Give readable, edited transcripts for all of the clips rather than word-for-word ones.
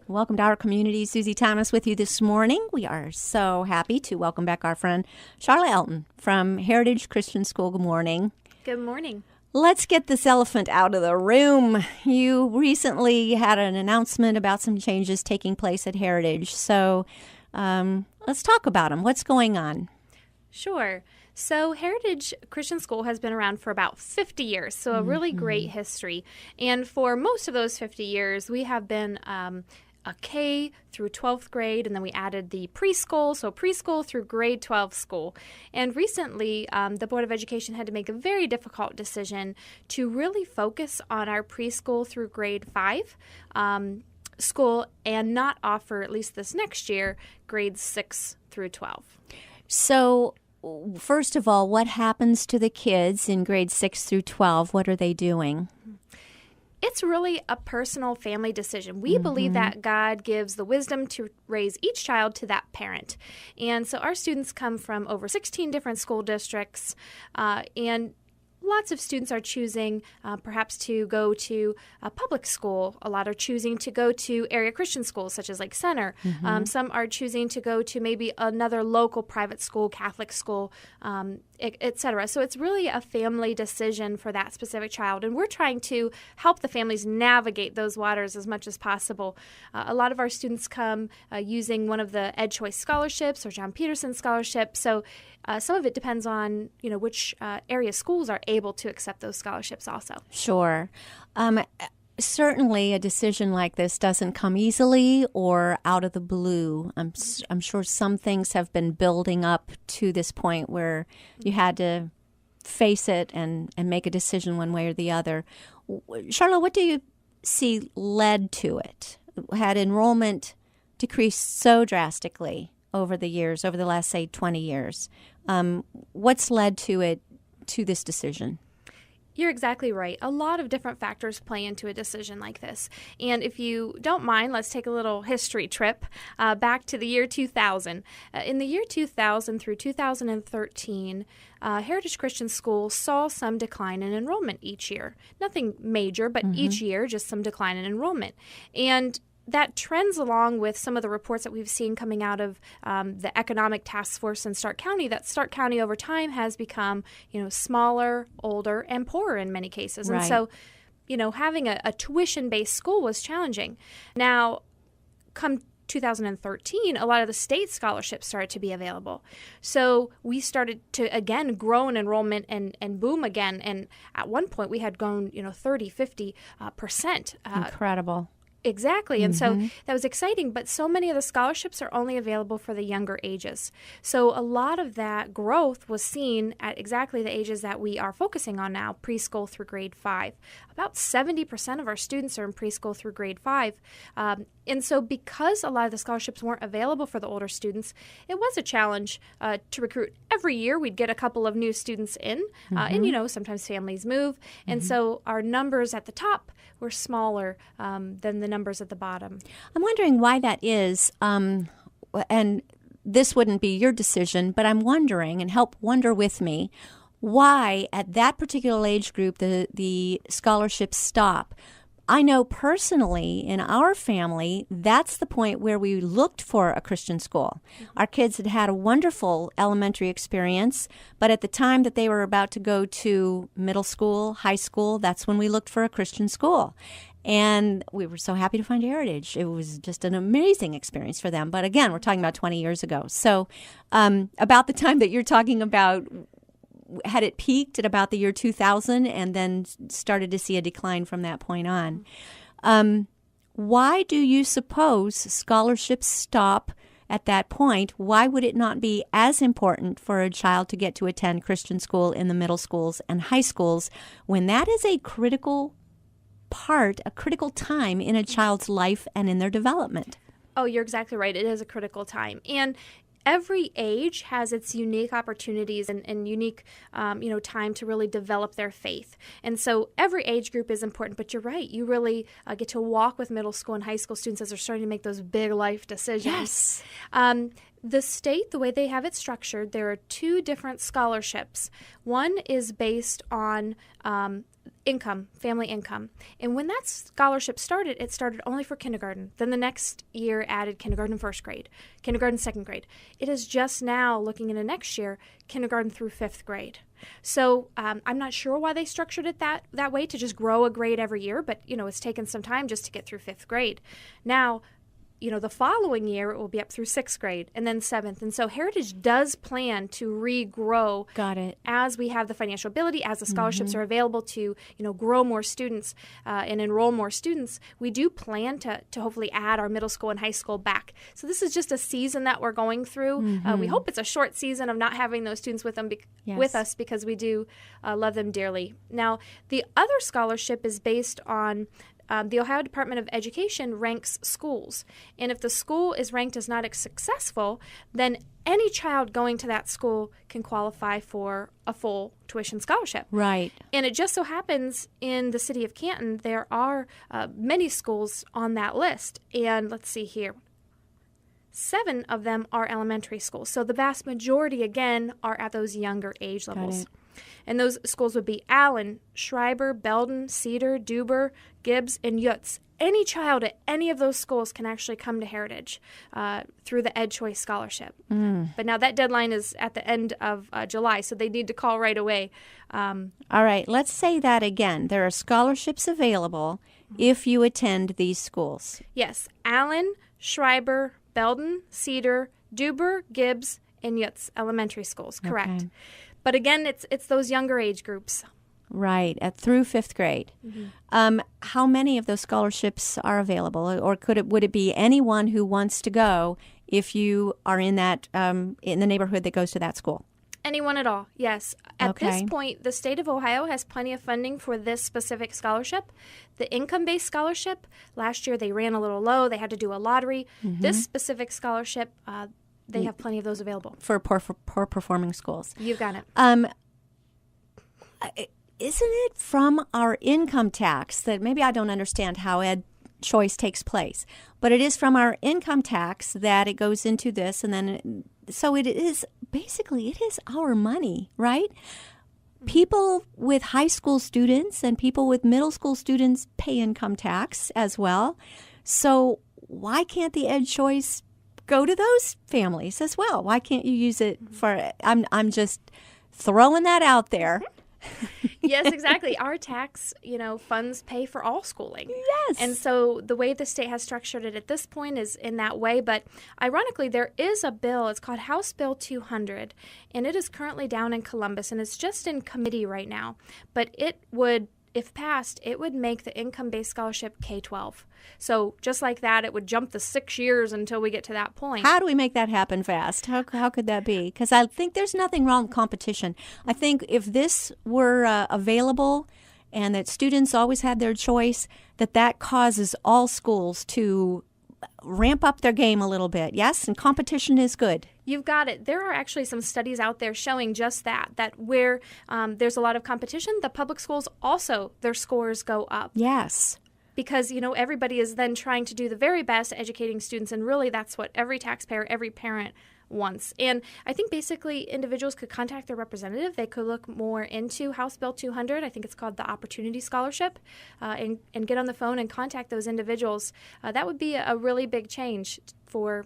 Welcome to our community. Susie Thomas with you this morning. We are so happy to welcome back our friend Charlotte Elton from Heritage Christian School. Good morning. Good morning. Let's get this elephant out of the room. You recently had an announcement about some changes taking place at Heritage. So let's talk about them. What's going on? Sure. So Heritage Christian School has been around for about 50 years, so a really great history. And for most of those 50 years, we have been a K through 12th grade, and then we added the preschool, so preschool through grade 12 school. And recently, the Board of Education had to make a very difficult decision to really focus on our preschool through grade 5 school and not offer, at least this next year, grades 6 through 12. So first of all, what happens to the kids in grades 6 through 12? What are they doing? It's really a personal family decision. We believe that God gives the wisdom to raise each child to that parent. And so our students come from over 16 different school districts, and lots of students are choosing perhaps to go to a public school. A lot are choosing to go to area Christian schools such as Lake Center. Some are choosing to go to maybe another local private school, Catholic school, etc. So it's really a family decision for that specific child. And we're trying to help the families navigate those waters as much as possible. A lot of our students come using one of the EdChoice scholarships or John Peterson scholarship. So some of it depends on, which area schools are able to accept those scholarships also. Sure. Certainly a decision like this doesn't come easily or out of the blue. I'm sure some things have been building up to this point where you had to face it and make a decision one way or the other. Charlotte, what do you see led to it? Had enrollment decreased so drastically over the years, over the last, say, 20 years? What's led to this decision? You're exactly right. A lot of different factors play into a decision like this. And if you don't mind, let's take a little history trip back to the year 2000. In the year 2000 through 2013, Heritage Christian School saw some decline in enrollment each year. Nothing major, but each year, just some decline in enrollment. And that trends along with some of the reports that we've seen coming out of the economic task force in Stark County, that Stark County over time has become, smaller, older, and poorer in many cases. Right. And so, having a tuition-based school was challenging. Now, come 2013, a lot of the state scholarships started to be available. So we started to, again, grow in enrollment and boom again. And at one point, we had grown, 30, 50%. Incredible. Exactly. And so that was exciting, but so many of the scholarships are only available for the younger ages. So a lot of that growth was seen at exactly the ages that we are focusing on now, preschool through grade 5. About 70% of our students are in preschool through grade 5. And so because a lot of the scholarships weren't available for the older students, it was a challenge to recruit. Every year we'd get a couple of new students in, and sometimes families move. And so our numbers at the top were smaller than the numbers at the bottom. I'm wondering why that is, and this wouldn't be your decision, but I'm wondering, and help wonder with me, why at that particular age group the scholarships stop. I know personally in our family, that's the point where we looked for a Christian school. Our kids had a wonderful elementary experience, but at the time that they were about to go to middle school, high school, that's when we looked for a Christian school. And we were so happy to find Heritage. It was just an amazing experience for them. But again, we're talking about 20 years ago. So about the time that you're talking about, had it peaked at about the year 2000 and then started to see a decline from that point on. Why do you suppose scholarships stop at that point? Why would it not be as important for a child to get to attend Christian school in the middle schools and high schools when that is a critical part, a critical time in a child's life and in their development? Oh, you're exactly right. It is a critical time. And every age has its unique opportunities and unique, time to really develop their faith. And so every age group is important, but you're right. You really get to walk with middle school and high school students as they're starting to make those big life decisions. Yes. The state, the way they have it structured, there are two different scholarships. One is based on family income. And when that scholarship started, it started only for kindergarten. Then the next year added kindergarten first grade, kindergarten second grade. It is just now, looking into next year, kindergarten through fifth grade. So I'm not sure why they structured it that way, to just grow a grade every year, but, it's taken some time just to get through fifth grade. Now, the following year, it will be up through sixth grade and then seventh. And so Heritage does plan to regrow. Got it. As we have the financial ability, as the scholarships are available to, grow more students and enroll more students. We do plan to hopefully add our middle school and high school back. So this is just a season that we're going through. We hope it's a short season of not having those students with us, because we do love them dearly. Now, the other scholarship is based on the Ohio Department of Education ranks schools. And if the school is ranked as not successful, then any child going to that school can qualify for a full tuition scholarship. Right. And it just so happens in the city of Canton, there are many schools on that list. And let's see here. 7 of them are elementary schools. So the vast majority, again, are at those younger age levels. And those schools would be Allen, Schreiber, Belden, Cedar, Duber, Gibbs, and Yutz. Any child at any of those schools can actually come to Heritage through the Ed Choice Scholarship. But now that deadline is at the end of July, so they need to call right away. All right, let's say that again. There are scholarships available if you attend these schools. Yes, Allen, Schreiber, Belden, Cedar, Duber, Gibbs, and Yutz elementary schools, correct. Okay. But again, it's those younger age groups. Right, through fifth grade. How many of those scholarships are available, or would it be anyone who wants to go if you are in that in the neighborhood that goes to that school? Anyone at all, yes. At this point, the state of Ohio has plenty of funding for this specific scholarship. The income-based scholarship, last year they ran a little low. They had to do a lottery. This specific scholarship, they have plenty of those available. For poor performing schools. You've got it. Isn't it from our income tax that maybe I don't understand how Ed Choice takes place, but it is from our income tax that it goes into this, and then so it is basically it is our money, right? People with high school students and people with middle school students pay income tax as well. So why can't the Ed Choice go to those families as well? Why can't you use it for? I'm just throwing that out there. Yes, exactly. Our tax, funds pay for all schooling. Yes. And so the way the state has structured it at this point is in that way. But ironically, there is a bill. It's called House Bill 200, and it is currently down in Columbus, and it's just in committee right now. But it would, if passed, it would make the income-based scholarship K-12. So just like that, it would jump the 6 years until we get to that point. How do we make that happen fast? How could that be? Because I think there's nothing wrong with competition. I think if this were available and that students always had their choice, that causes all schools to ramp up their game a little bit. Yes, and competition is good. You've got it. There are actually some studies out there showing just that where there's a lot of competition, the public schools also, their scores go up. Yes. Because, everybody is then trying to do the very best educating students, and really that's what every taxpayer, every parent wants. And I think basically individuals could contact their representative. They could look more into House Bill 200. I think it's called the Opportunity Scholarship, and get on the phone and contact those individuals. That would be a really big change for,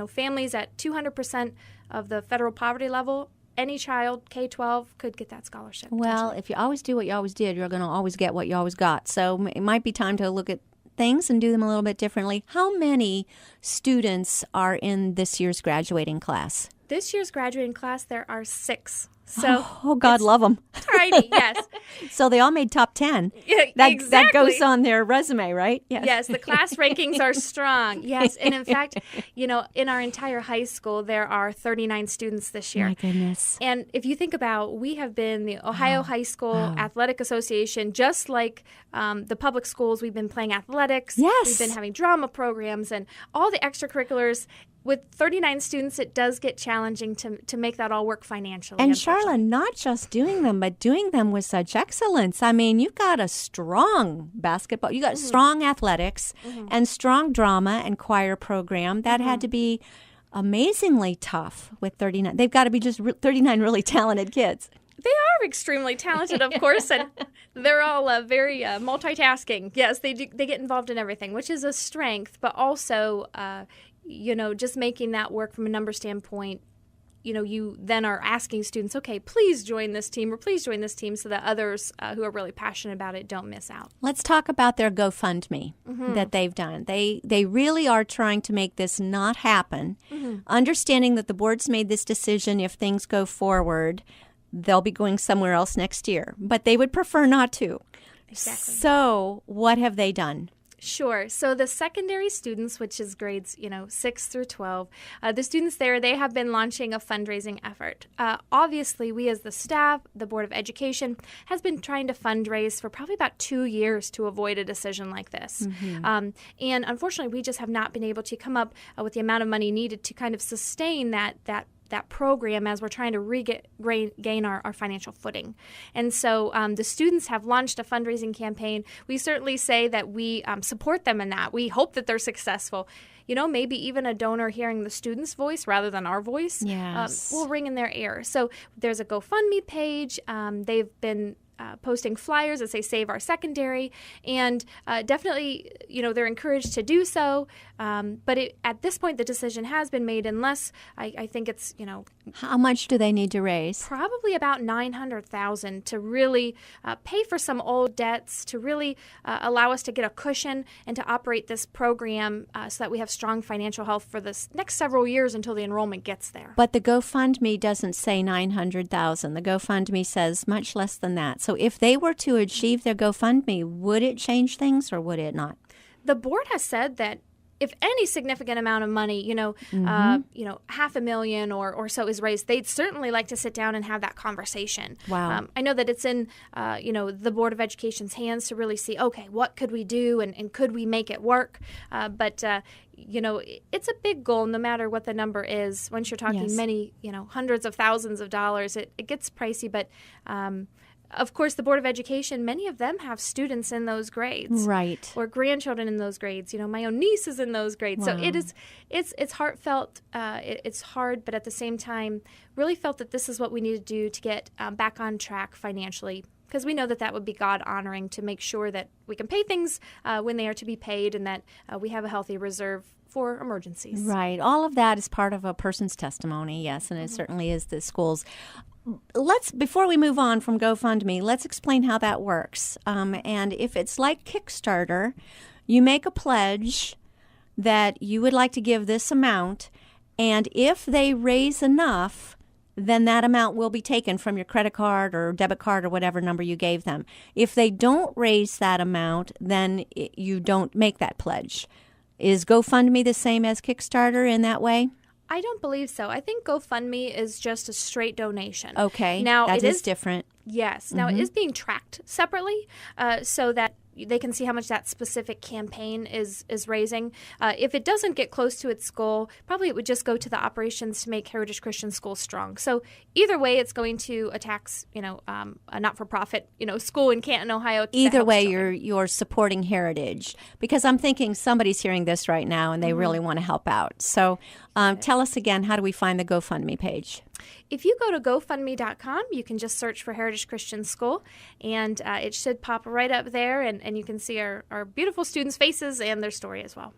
families at 200% of the federal poverty level. Any child, K-12, could get that scholarship. Well, if you always do what you always did, you're going to always get what you always got. So it might be time to look at things and do them a little bit differently. How many students are in this year's graduating class? This year's graduating class, there are 6. So oh God, love them. Tiny, yes. So they all made top 10. Yeah, exactly. That goes on their resume, right? Yes, the class rankings are strong. Yes, and in fact, in our entire high school, there are 39 students this year. My goodness. And if you think about, we have been the Ohio High School Athletic Association, just like the public schools. We've been playing athletics. Yes. We've been having drama programs and all the extracurriculars. With 39 students, it does get challenging to make that all work financially. And Charla, not just doing them, but doing them with such excellence. I mean, you've got a strong basketball, you got strong athletics and strong drama and choir program. That had to be amazingly tough with 39. They've got to be just 39 really talented kids. They are extremely talented, of course, and they're all very multitasking. Yes, they get involved in everything, which is a strength, but also, just making that work from a number standpoint. You then are asking students, okay, please join this team or please join this team so that others who are really passionate about it don't miss out. Let's talk about their GoFundMe that they've done. They really are trying to make this not happen, understanding that the board's made this decision. If things go forward, they'll be going somewhere else next year, but they would prefer not to. Exactly. So what have they done? Sure. So the secondary students, which is grades 6 through 12, the students there, they have been launching a fundraising effort. Obviously, we as the staff, the Board of Education, has been trying to fundraise for probably about 2 years to avoid a decision like this. And unfortunately, we just have not been able to come up with the amount of money needed to kind of sustain that program as we're trying to regain our financial footing. And so the students have launched a fundraising campaign. We certainly say that we support them in that. We hope that they're successful. Maybe even a donor hearing the student's voice rather than our voice will ring in their ear. So there's a GoFundMe page. They've been posting flyers that say Save Our Secondary, and definitely, they're encouraged to do so. But at this point, the decision has been made, unless I think it's, How much do they need to raise? Probably about $900,000 to really pay for some old debts, to really allow us to get a cushion and to operate this program so that we have strong financial health for this next several years until the enrollment gets there. But the GoFundMe doesn't say $900,000. The GoFundMe says much less than that. So if they were to achieve their GoFundMe, would it change things or would it not? The board has said that if any significant amount of money, $500,000 or so is raised, they'd certainly like to sit down and have that conversation. Wow. I know that it's in, the Board of Education's hands to really see, okay, what could we do and could we make it work? But it's a big goal no matter what the number is. Once you're talking many, hundreds of thousands of dollars, it gets pricey. But of course, the Board of Education, many of them have students in those grades. Right. Or grandchildren in those grades. My own niece is in those grades. Wow. So it's heartfelt. It's hard, but at the same time, really felt that this is what we need to do to get back on track financially. Because we know that would be God-honoring, to make sure that we can pay things when they are to be paid, and that we have a healthy reserve for emergencies. Right. All of that is part of a person's testimony, yes, and it certainly is the school's. Before we move on from GoFundMe, let's explain how that works. And if it's like Kickstarter, you make a pledge that you would like to give this amount, and if they raise enough, then that amount will be taken from your credit card or debit card or whatever number you gave them. If they don't raise that amount, then you don't make that pledge. Is GoFundMe the same as Kickstarter in that way? I don't believe so. I think GoFundMe is just a straight donation. Okay, now that is different. Yes. Now, it is being tracked separately so that they can see how much that specific campaign is raising. If it doesn't get close to its goal, probably it would just go to the operations to make Heritage Christian School strong. So either way, it's going to tax, a not-for-profit, school in Canton, Ohio. Either way, you're supporting Heritage, because I'm thinking somebody's hearing this right now and they really want to help out. So tell us again, how do we find the GoFundMe page? If you go to GoFundMe.com, you can just search for Heritage Christian School, and it should pop right up there, and you can see our beautiful students' faces and their story as well.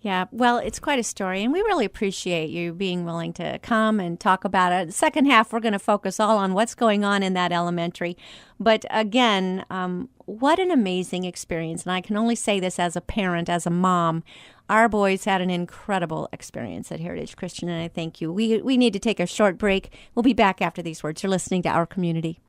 Yeah, well, it's quite a story, and we really appreciate you being willing to come and talk about it. The second half, we're going to focus all on what's going on in that elementary. But again, what an amazing experience, and I can only say this as a parent, as a mom. Our boys had an incredible experience at Heritage Christian, and I thank you. We need to take a short break. We'll be back after these words. You're listening to Our Community.